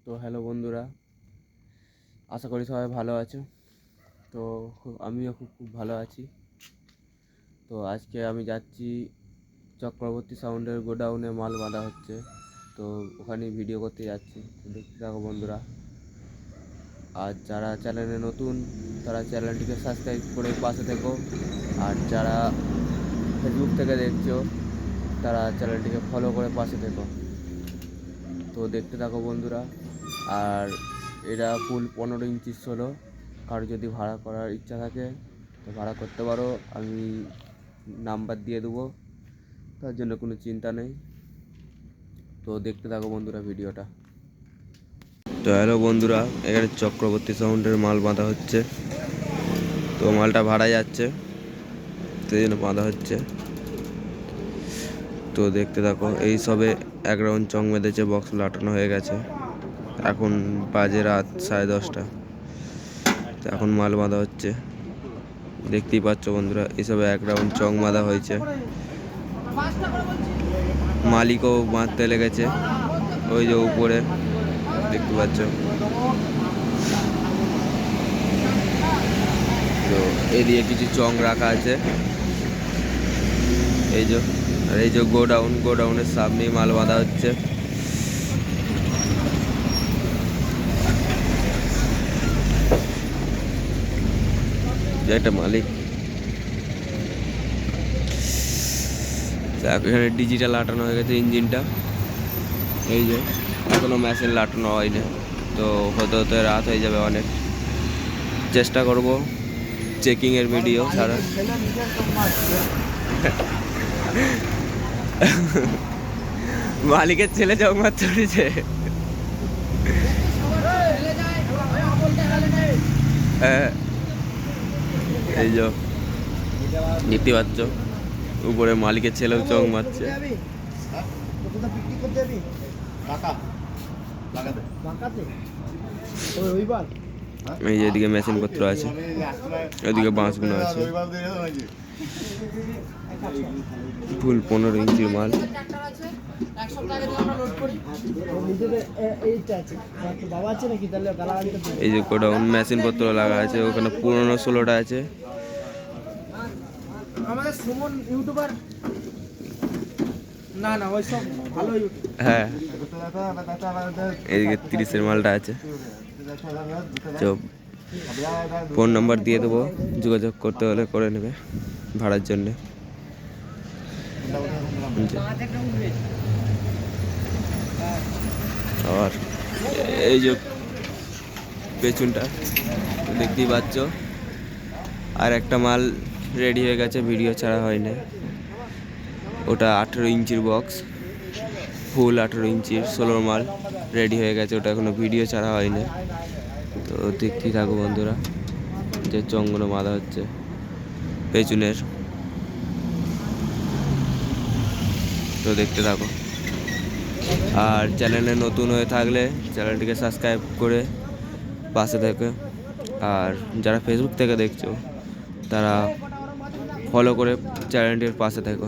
তো হ্যালো বন্ধুরা, আশা করি সবাই ভালো আছো। তো আমিও খুব ভালো আছি। তো আজকে আমি যাচ্ছি চক্রবর্তী সাউন্ডের গোডাউনে, মাল বাঁধা হচ্ছে। তো ওখানে ভিডিও করতে যাচ্ছি, তো দেখতে থাকো বন্ধুরা। আর যারা চ্যানেলে নতুন তারা চ্যানেলটিকে সাবস্ক্রাইব করে পাশে থেকো, আর যারা ফেসবুক থেকে দেখছো তারা চ্যানেলটিকে ফলো করে পাশে থেকো। তো দেখতে থাকো বন্ধুরা। আর এটা ফুল 15 ইঞ্চি ষোলো। কারো যদি ভাড়া করার ইচ্ছা থাকে তো ভাড়া করতে পারো, আমি নাম্বার দিয়ে দেবো, তার জন্য কোনো চিন্তা নেই। তো দেখতে থাকো বন্ধুরা ভিডিওটা। তো হ্যালো বন্ধুরা, এখানে চক্রবর্তী সাউন্ডের মাল বাঁধা হচ্ছে। তো মালটা ভাড়া যাচ্ছে, সেই জন্য বাঁধা হচ্ছে। তো দেখতে থাকো। এই সবে এক রাউন্ড চং বেঁধেছে, বক্স লাটানো হয়ে গেছে। এখন বাজে রাত 10:30। তো এখন মাল বাঁধা হচ্ছে, দেখতেই পাচ্ছ বন্ধুরা। এসবে এক রাউন্ড চং বাঁধা হয়েছে। মালিকও বাঁধতে লেগেছে, ওই যে উপরে দেখতে পাচ্ছ। তো এদিকে কিছু চং রাখা আছে, এই যে। আর এই যে গোডাউনের সামনেই মাল বাঁধা হচ্ছে। একটা মালিক এখানে ডিজিটাল লাটানো হয়ে গেছে ইঞ্জিনটা, এই যে। এখনো মেশিন লাটানো হয়নি, তো হতে হতে রাত হয়ে যাবে অনেক। চেষ্টা করব চেকিংয়ের ভিডিও ছাড়া। মালিকের ছেলে জগমাত চড়েছে। এই যে দেখতে পাচ্ছ, উপরে মালিকের ছেলেও চোখ মারছে। এই যে এদিকে মেশিন পত্র আছে, ওইদিকে বাঁশগুলো আছে। ফুল 15 ইঞ্চির মাল। এই যে গোডাউন, মেশিন পত্র লাগা আছে। ওখানে পুরনো 16টা আছে। হ্যাঁ, এদিকে 30-এর মালটা আছে। তো ফোন নাম্বার দিয়ে দেবো, যোগাযোগ করতে হলে করে নেবে ভাড়ার জন্যে। আর এই যে পেছনটা দেখতেই পাচ্ছ, আর একটা মাল রেডি হয়ে গেছে, ভিডিও ছাড়া হয় না। ওটা 18 ইঞ্চির বক্স, ফুল 18 ইঞ্চির 16 মাল রেডি হয়ে গেছে। ওটা এখনো ভিডিও ছাড়া হয়নি। তো দেখতেই থাকো বন্ধুরা, যে চংগুলো বাঁধা হচ্ছে পেছনের। তো দেখতে থাকো। আর চ্যানেলে নতুন হয়ে থাকলে চ্যানেলটিকে সাবস্ক্রাইব করে পাশে থেকে, আর যারা ফেসবুক থেকে দেখছো তারা ফলো করে চ্যানেলটির পাশে থেকো।